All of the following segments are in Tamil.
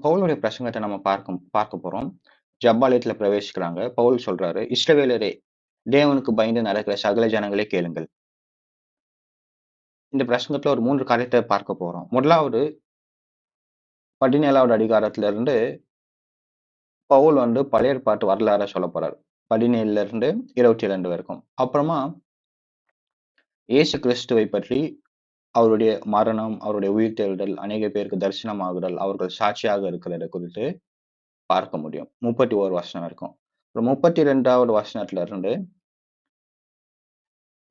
பவுலுடைய பிரசங்கத்த நம்ம பார்க்க போறோம். ஜப்பாலயத்துல பிரவேசிக்கிறாங்க. பவுல் சொல்றாரு, "இஸ்ரவேலரே, தேவனுக்கு பயந்து நடக்கிற சகல ஜனங்களே கேளுங்கள்." இந்த பிரசங்கத்துல ஒரு 3 காரியத்த பார்க்க போறோம். முதலாவது 17வது அதிகாரத்துல இருந்து பவுல் பழைய ஏற்பாட்டு வரலாற சொல்லப் போறாரு. 17ல இருந்து 22 வரைக்கும். அப்புறமா இயேசு கிறிஸ்துவை பற்றி அவருடைய மரணம், அவருடைய உயிர்த்தெழுதல், அநேக பேருக்கு தரிசனமாகுதல், அவர்கள் சாட்சியாக இருக்கிறத குறித்து பார்க்க முடியும். 31 வசனம் வரைக்கும். அப்புறம் 32வது வசனத்துல இருந்து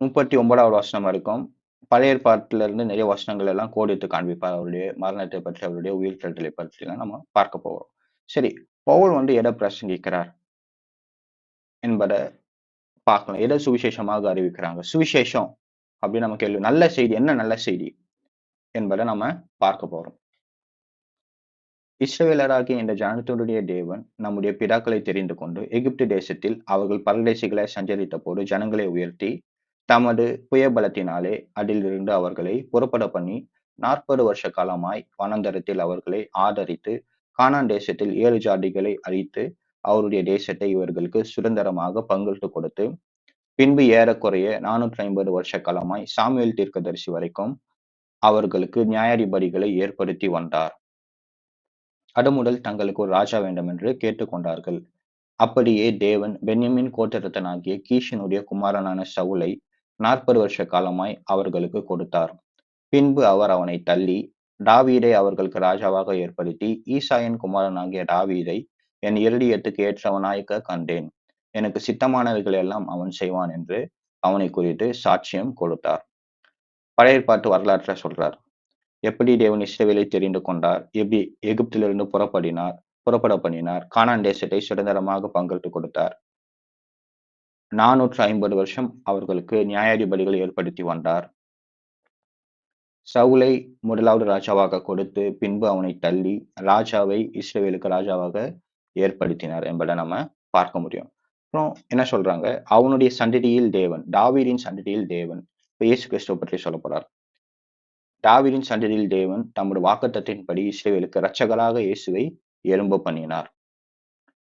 39வது வசனம் வரைக்கும் பழைய ஏற்பாட்டுல இருந்து நிறைய வசனங்கள் எல்லாம் கோடிட்டு காண்பிப்பார். அவருடைய மரணத்தை பற்றி, அவருடைய உயிர்த்தெழுதலை பற்றி எல்லாம் நம்ம பார்க்க போகிறோம். சரி, பவுல் எதை பிரசங்கிக்கிறார் என்பதை பார்க்கலாம். எதை சுவிசேஷமாக அறிவிக்கிறாங்க? சுவிசேஷம் அப்படின்னு நம்ம கேள்வி. நல்ல செய்தி என்ன? நல்ல செய்தி என்பதை நம்ம பார்க்க போறோம். இஸ்ரவேலராகிய இந்த ஜனத்தினுடைய தேவன் நம்முடைய பிதாக்களை தெரிந்து கொண்டு எகிப்து தேசத்தில் அவர்கள் பரதேசிகளை சஞ்சரித்த போது ஜனங்களை உயர்த்தி தமது புயபலத்தினாலே அதிலிருந்து அவர்களை புறப்பட பண்ணி 40 வருஷ காலமாய் வனாந்தரத்தில் அவர்களை ஆதரித்து கானான் தேசத்தில் 7 ஜாதிகளை அழித்து அவருடைய தேசத்தை இவர்களுக்கு சுதந்திரமாக பங்கிட்டு கொடுத்து பின்பு ஏறக்குறைய 450 வருஷ காலமாய் சாமுவேல் தீர்க்கதரிசி வரைக்கும் அவர்களுக்கு நியாயாதிபதிகளை ஏற்படுத்தி வந்தார். அது முதல் தங்களுக்கு ஒரு ராஜா வேண்டும் என்று கேட்டுக்கொண்டார்கள். அப்படியே தேவன் பென்யமீன் கோத்திரத்தனாகிய கீஷனுடைய குமாரனான சவுலை 40 வருஷ காலமாய் அவர்களுக்கு கொடுத்தார். பின்பு அவர் அவனை தள்ளி தாவீதை அவர்களுக்கு ராஜாவாக ஏற்படுத்தி ஈசாயின் குமாரனாகிய தாவீதை என் இருதயத்துக்கு ஏற்றவனாய்க்க கண்டேன். எனக்கு சித்தமானவைகள் எல்லாம் அவன் செய்வான் என்று அவனை குறித்து சாட்சியம் கொடுத்தார். பழைய ஏற்பாட்டு வரலாற்றை சொல்றார். எப்படி தேவன் இஸ்ரவேலை தெரிந்து கொண்டார், எப்படி எகிப்திலிருந்து புறப்பட பண்ணினார், கானான் தேசத்தை சுதந்திரமாக பங்கிட்டு கொடுத்தார், 450 வருஷம் அவர்களுக்கு நியாயாதிபதிகள் ஏற்படுத்தி வந்தார், சவுலை முதலாவது ராஜாவாக கொடுத்து பின்பு அவனை தள்ளி ராஜாவை இஸ்ரவேலுக்கு ராஜாவாக ஏற்படுத்தினார் என்பதை நம்ம பார்க்க முடியும். அப்புறம் என்ன சொல்றாங்க? அவனுடைய சந்ததியில் தேவன், தாவீதின் சந்ததியில் தேவன், இயேசு கிறிஸ்துவ பற்றி சொல்ல போறார். தாவீதின் சந்ததியில் தேவன் தம்முடைய வாக்குத்தத்தின்படி இஸ்ரவேலுக்கு இரட்சகராக இயேசுவை எழும்ப பண்ணினார்.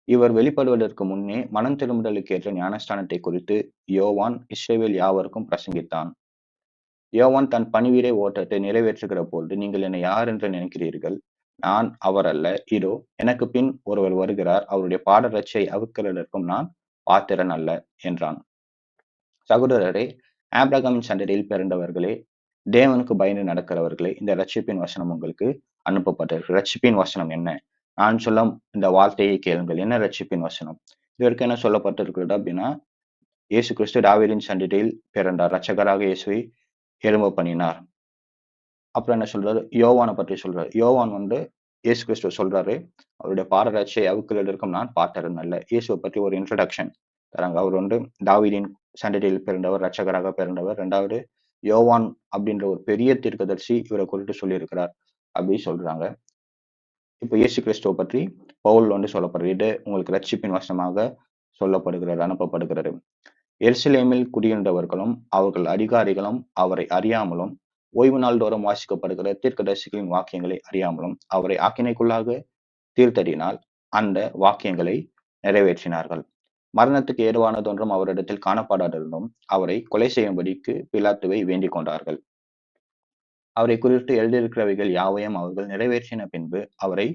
இவர் வெளிப்படுவதற்கு முன்னே மனம் திரும்புதலுக்கு ஏற்ற ஞானஸ்தானத்தை குறித்து யோவான் இஸ்ரவேல் யாவருக்கும் பிரசங்கித்தான். யோவான் தன் பணிவிடை ஓட்டத்தை நிறைவேற்றுகிற பொழுது, நீங்கள் என்னை யார் என்று நினைக்கிறீர்கள்? நான் அவர் அல்ல. இதோ எனக்கு பின் ஒருவர் வருகிறார், அவருடைய பாதரட்சை அவிழ்க்கிறதற்கும் நான் பாத்திரன் அல்ல என்றான். சகோதரரே, ஆபிரகாமின் சந்ததியில் பிறந்தவர்களே, தேவனுக்கு பயந்து நடக்கிறவர்களே, இந்த ரட்சிப்பின் வசனம் உங்களுக்கு அனுப்பப்பட்டிருக்கு. ரட்சிப்பின் வசனம் என்ன? நான் சொல்லும் இந்த வார்த்தையை கேளுங்கள். என்ன ரட்சிப்பின் வசனம்? இதற்கு என்ன சொல்லப்பட்டிருக்கிறது அப்படின்னா, இயேசு கிறிஸ்து தாவீதின் சந்ததியில் பிறந்தார், இரட்சகராக இயேசுவை எழும்ப பண்ணினார். அப்புறம் என்ன சொல்றாரு? யோவானை பற்றி சொல்றாரு. யோவான் இயேசு கிறிஸ்துவ சொல்றாரு, அவருடைய பாதரட்சை அவிழ்க்கிறதற்கும் நான் பாத்திரன் அல்ல. இயேசுவை பற்றி ஒரு இன்ட்ரடக்ஷன் தராங்க. அவர் தாவீதின் சந்ததியில் பிறந்தவர், இரட்சகராக பிறந்தவர். 2வது யோவான் அப்படின்ற ஒரு பெரிய தீர்க்கதரிசி இவரை குறித்து சொல்லியிருக்கிறார் அப்படி சொல்றாங்க. இப்ப இயேசு கிறிஸ்துவ பற்றி பவுல் சொல்லப்படுறது. இது உங்களுக்கு ரட்சிப்பின் வசனமாக சொல்லப்படுகிறது, அனுப்பப்படுகிறது. எருசலேமில் குடியிருந்தவர்களும் அவர்கள் அதிகாரிகளும் அவரை அறியாமலும் ஓய்வு நாள் தோறும் வாசிக்கப்படுகிற தீர்க்கதரிசிகளின் வாக்கியங்களை அறியாமலும் அவரை ஆக்கினைக்குள்ளாக தீர்த்தடினால் அந்த வாக்கியங்களை நிறைவேற்றினார்கள். மரணத்துக்கு ஏதுவானதொன்றும் அவரிடத்தில் காணப்படாதிருந்தும் அவரை கொலை செய்யும்படிக்கு பிலாத்துவை வேண்டிக் கொண்டார்கள். அவரை குறித்து எழுதியிருக்கிறவைகள் யாவையும் அவர்கள் நிறைவேற்றின பின்பு அவரை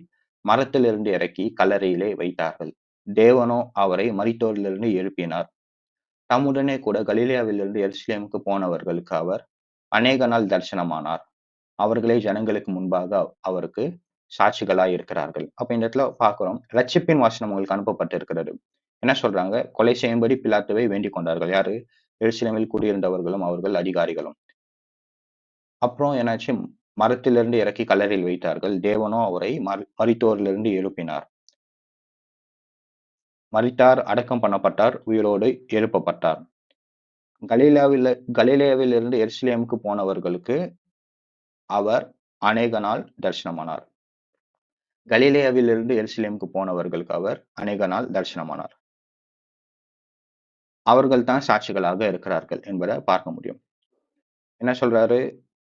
மரத்திலிருந்து இறக்கி கல்லறையிலே வைத்தார்கள். தேவனோ அவரை மரித்தோரிலிருந்து எழுப்பினார். தம்முடனே கூட கலிலேயாவிலிருந்து எருசலேமுக்கு போனவர்களுக்கு அவர் அநேக நாள் தரிசனமானார். அவர்களே ஜனங்களுக்கு முன்பாக அவருக்கு சாட்சிகளாய் இருக்கிறார்கள். அப்ப இந்த இடத்துல பார்க்கிறோம், ரட்சிப்பின் வசனம் உங்களுக்கு அனுப்பப்பட்டிருக்கிறது. என்ன சொல்றாங்க? கொலை செய்யும்படி பிலாத்துவை வேண்டிக் கொண்டார்கள். யாரு? எருசலேமில் குடியிருந்தவர்களும் அவர்கள் அதிகாரிகளும். அப்புறம் என்னாச்சு? மரத்திலிருந்து இறக்கி கல்லறையில் வைத்தார்கள். தேவனோ அவரை மரித்தோரிலிருந்து எழுப்பினார். மரித்தார், அடக்கம் பண்ணப்பட்டார், உயிரோடு எழுப்பப்பட்டார். கலிலேயாவில் இருந்து எருசலேமுக்கு போனவர்களுக்கு அவர் அநேக நாள் தரிசனமானார். கலிலேயாவில் இருந்து எருசலேமுக்கு போனவர்களுக்கு அவர் அநேக நாள் தரிசனமானார். அவர்கள் தான் சாட்சிகளாக இருக்கிறார்கள் என்பதை பார்க்க முடியும். என்ன சொல்றாரு?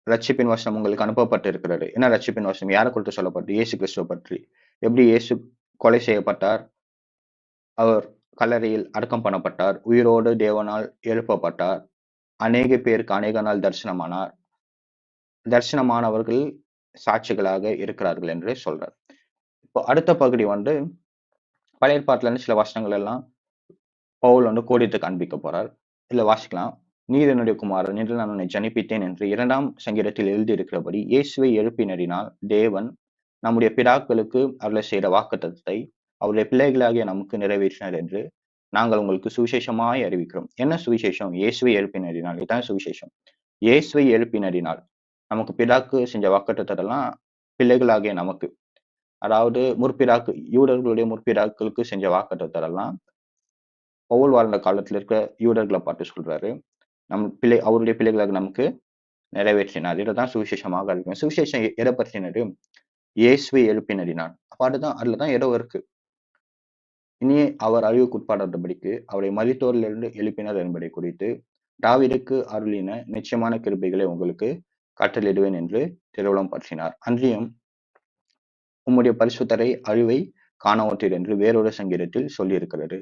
ரட்சிப்பின் வசனம் உங்களுக்கு அனுப்பப்பட்டு இருக்கிறது. என்ன ரட்சிப்பின் வசனம்? யாரை குறித்து சொல்லப்பட்டு? இயேசு கிறிஸ்துவ பற்றி. எப்படி இயேசு கொலை செய்யப்பட்டார், அவர் கல்லறையில் அடக்கம் பண்ணப்பட்டார், உயிரோடு தேவனால் எழுப்பப்பட்டார், அநேக பேருக்கு அநேக நாள் தரிசனமானார், தரிசனமானவர்கள் சாட்சிகளாக இருக்கிறார்கள் என்று சொல்றார். இப்போ அடுத்த பகுதி வந்து பழைய ஏற்பாட்டுல இருந்து சில வசனங்கள் எல்லாம் பவுல் வந்து கோடிட்டு காண்பிக்க போறார். இதுல வாசிக்கலாம். நீர் என்னுடைய குமாரன் என்று நான் உன்னை ஜனிப்பித்தேன் என்று 2ஆம் சங்கீதத்தில் எழுதியிருக்கிறபடி இயேசுவை எழுப்பினரினால் தேவன் நம்முடைய பிதாக்களுக்கு அருளை செய்த வாக்குத்தத்தத்தை அவருடைய பிள்ளைகளாகிய நமக்கு நிறைவேற்றினார் என்று நாங்கள் உங்களுக்கு சுவிசேஷமாய் அறிவிக்கிறோம். என்ன சுவிசேஷம்? இயேசுவை எழுப்பினரினால். இதுதான் சுவிசேஷம். இயேசுவை எழுப்பினரினால் நமக்கு பிதாக்கு செஞ்ச வாக்குத்தத்தெல்லாம் பிள்ளைகளாகிய நமக்கு, அதாவது முற்பிதாக்கு யூதர்களுடைய முற்பிதாக்களுக்கு செஞ்ச வாக்குத்தத்தெல்லாம் பவுல் வாழ்ந்த காலத்துல இருக்க யூதர்களை பார்த்து சொல்றாரு. அவருடைய பிள்ளைகளாக நமக்கு நிறைவேற்றினார். இதைதான் சுவிசேஷமாக அறிவிக்கும். சுவிசேஷம் எதை பற்றினது? இயேசுவை எழுப்பினரினார். அப்ப அதுலதான் ஏதோ இருக்கு. இனி அவர் அழிவுக்குட்படாதபடிக்கு அவரை மரித்தோரிலிருந்து எழுப்பினார் என்பதை குறித்து தாவீதுக்கு அருளின நிச்சயமான கிருபைகளை உங்களுக்கு கட்டளிடுவேன் என்று திருவுளம் பற்றினார். அன்றியும் உம்முடைய பரிசுத்தரை அழிவை காணவற்றீர் என்று வேறொரு சங்கீதத்தில் சொல்லியிருக்கிறது.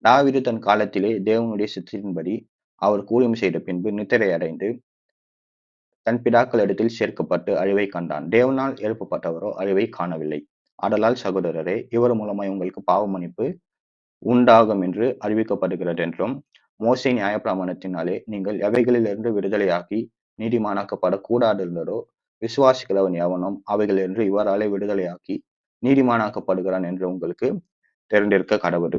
தாவீது தன் காலத்திலே தேவனுடைய சித்தத்தின்படி அவர் ஊழியம் செய்த பின்பு நித்திரை அடைந்து தன் பிதாக்களிடத்தில் சேர்க்கப்பட்டு அழிவை கண்டான். தேவனால் எழுப்பப்பட்டவரோ அழிவை காணவில்லை. ஆதலால் சகோதரரே, இவர் மூலமாய் உங்களுக்கு பாவ மன்னிப்பு உண்டாகும் என்று அறிவிக்கப்படுகிறது என்றும், மோசே நியாயப்பிரமாணத்தினாலே நீங்கள் எவைகளிலிருந்து விடுதலையாகி நீதிமானாக்கப்படக்கூடாது இருந்ததோ விசுவாசிக்கிறவன் எவனும் அவைகளிலிருந்து இவராலே விடுதலையாக்கி நீதிமானாக்கப்படுகிறான் என்று உங்களுக்கு தெரிந்திருக்க கடவுள்.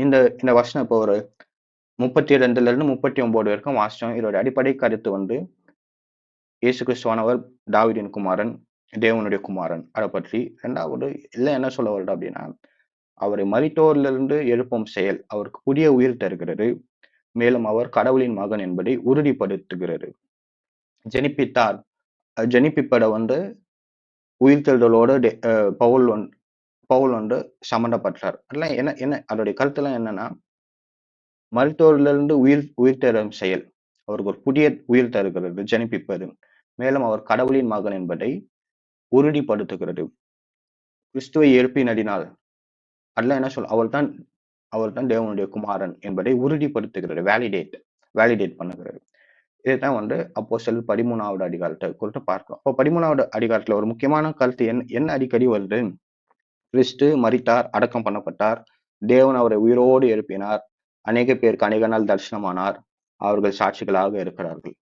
இந்த இந்த வசனம் இப்போ ஒரு 32 இருந்து 39 வரைக்கும் வாசிச்சோம். இதோட அடிப்படை கருத்து வந்து இயேசு கிறிஸ்துவானவர் தாவீதின் குமாரன், தேவனுடைய குமாரன். அதை பற்றி. இரண்டாவது என்ன சொல்ல வருது அப்படின்னா, அவரை மரித்தோரிலிருந்து எழுப்பும் செயல் அவருக்கு புதிய உயிர் தருகிறது. மேலும் அவர் கடவுளின் மகன் என்பதை உறுதிப்படுத்துகிறது. ஜெனிப்பித்தார். ஜெனிப்பிப்பட வந்து உயிர்த்தெழுதலோடு பவுல் வந்து சம்பந்தப்பட்டார். அதெல்லாம் என்ன அதோடைய கருத்துலாம் என்னன்னா, மருத்துவரிலிருந்து உயிர் தரும் செயல் அவருக்கு ஒரு புதிய உயிர் தருகிறது, ஜனிப்பிப்பது. மேலும் அவர் கடவுளின் மகன் என்பதை உறுதிப்படுத்துகிறது. கிறிஸ்துவை எழுப்பினதினால் அதெல்லாம் என்ன சொல் அவர்தான் தேவனுடைய குமாரன் என்பதை உறுதிப்படுத்துகிறது. வேலிடேட் பண்ணுகிறது. இதைத்தான் வந்து அப்போஸ்தலர் 13வது அதிகாரத்தை குறித்து பார்க்கிறோம். அப்போ 13வது அதிகாரத்துல ஒரு முக்கியமான கருத்து என்ன அடிக்கடி வருது? கிறிஸ்து மரித்தார், அடக்கம் பண்ணப்பட்டார், தேவன் அவரை உயிரோடு எழுப்பினார், அநேக பேருக்கு அநேக நாள் தரிசனமானார், அவர்கள் சாட்சிகளாக இருக்கிறார்கள்.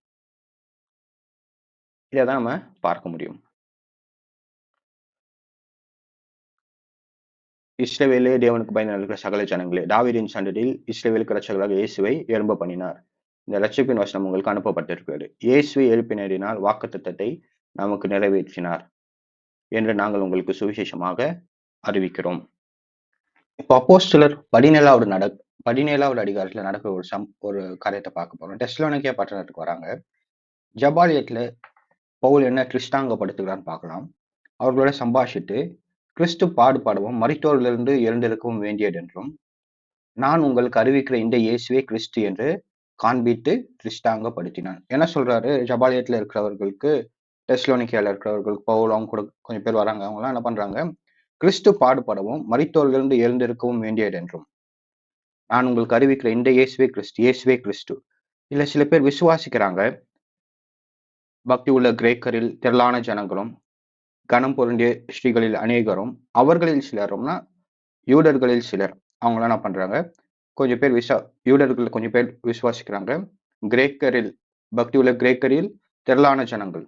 இதைதான் நம்ம பார்க்க முடியும். இஸ்ரவேலே தேவனுக்கு பயந்து நடக்கிற சகல ஜனங்களே, தாவீதின் சந்ததியில் இஸ்ரவேலுக்கு இரட்சகராக இயேசுவை எழும்ப பண்ணினார். இந்த இரட்சிப்பின் வசனம் உங்களுக்கு அனுப்பப்பட்டிருக்கிறது. இயேசுவை எழுப்பினரினால் வாக்குத்தத்தத்தை நமக்கு நிறைவேற்றினார் என்று நாங்கள் உங்களுக்கு சுவிசேஷமாக அறிவிக்கிறோம். இப்போ அப்போஸ்தலர் 17வது அதிகாரத்துல நடக்கிற ஒரு காரியத்தை பார்க்க போறோம். தெசலோனிக்கே பட்டணத்துக்கு வராங்க. ஜபாலியத்துல பவுல் என்ன கிறிஸ்தாங்கப்படுத்துகிறான்னு பார்க்கலாம். அவர்களோட சம்பாஷித்து கிறிஸ்து பாடுபடவும் மரித்தோரிலிருந்து எழுந்திருக்கவும் வேண்டியது என்றும், நான் உங்களுக்கு அறிவிக்கிற இந்த இயேசுவே கிறிஸ்து என்று காண்பித்து கிறிஸ்தாங்கப்படுத்தினான். என்ன சொல்றாரு? ஜபாலியத்துல இருக்கிறவர்களுக்கு, தெசலோனிக்கேல இருக்கிறவர்களுக்கு பவுல் அவங்க கூட கொஞ்சம் பேர் வராங்க. அவங்க எல்லாம் என்ன பண்றாங்க? கிறிஸ்து பாடுபடவும் மரித்தோரிலிருந்து எழுந்திருக்கவும் வேண்டியது என்றும், நான் உங்களுக்கு அறிவிக்கிற இந்த இயேசுவே கிறிஸ்து. இல்ல சில பேர் விசுவாசிக்கிறாங்க. பக்தி உள்ள கிரேக்கரில் திரளான ஜனங்களும் கனம் பொருந்திய ஸ்ரீகளில் அநேகரும், அவர்களில் சிலரும்னா யூதர்களில் சிலர். அவங்களாம் என்ன பண்றாங்க? கொஞ்சம் பேர் யூதர்கள் கொஞ்சம் பேர் விசுவாசிக்கிறாங்க. பக்தி உள்ள கிரேக்கரில் திரளான ஜனங்கள்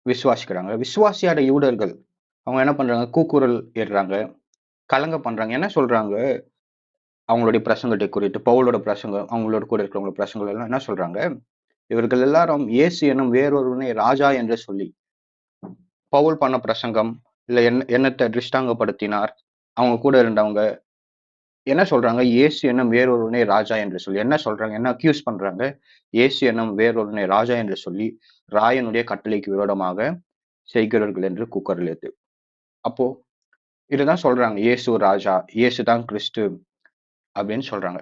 விசுவாசிக்கிறாங்க. விசுவாசியாத யூதர்கள் அவங்க என்ன பண்றாங்க? கூக்குரல் ஏறுறாங்க, கலங்க பண்றாங்க. என்ன சொல்றாங்க? அவங்களுடைய பிரசங்கத்தை குறித்து, பவுலோட பிரசங்கம், அவங்களோட கூட இருக்கிறவங்களோட பிரசங்கள் எல்லாம் என்ன சொல்றாங்க? இவர்கள் எல்லாரும் இயேசு என்னும் வேறொருவனை ராஜா என்று சொல்லி, பவுல் பண்ண பிரசங்கம் இல்ல என்னத்தை திருஷ்டாங்கப்படுத்தினார், அவங்க கூட இருந்தவங்க என்ன சொல்றாங்க? இயேசு என்னும் வேறொருவனை ராஜா என்று சொல்லி என்ன சொல்றாங்க? என்ன அக்யூஸ் பண்றாங்க? இயேசு என்னும் வேறொருவனை ராஜா என்று சொல்லி ராயனுடைய கட்டளைக்கு விரோதமாக செய்கிறவர்கள் என்று கூக்குரல் ஏத்து. அப்போ இதுதான் சொல்றாங்க, இயேசு ராஜா, இயேசுதான் கிறிஸ்து அப்படின்னு சொல்றாங்க.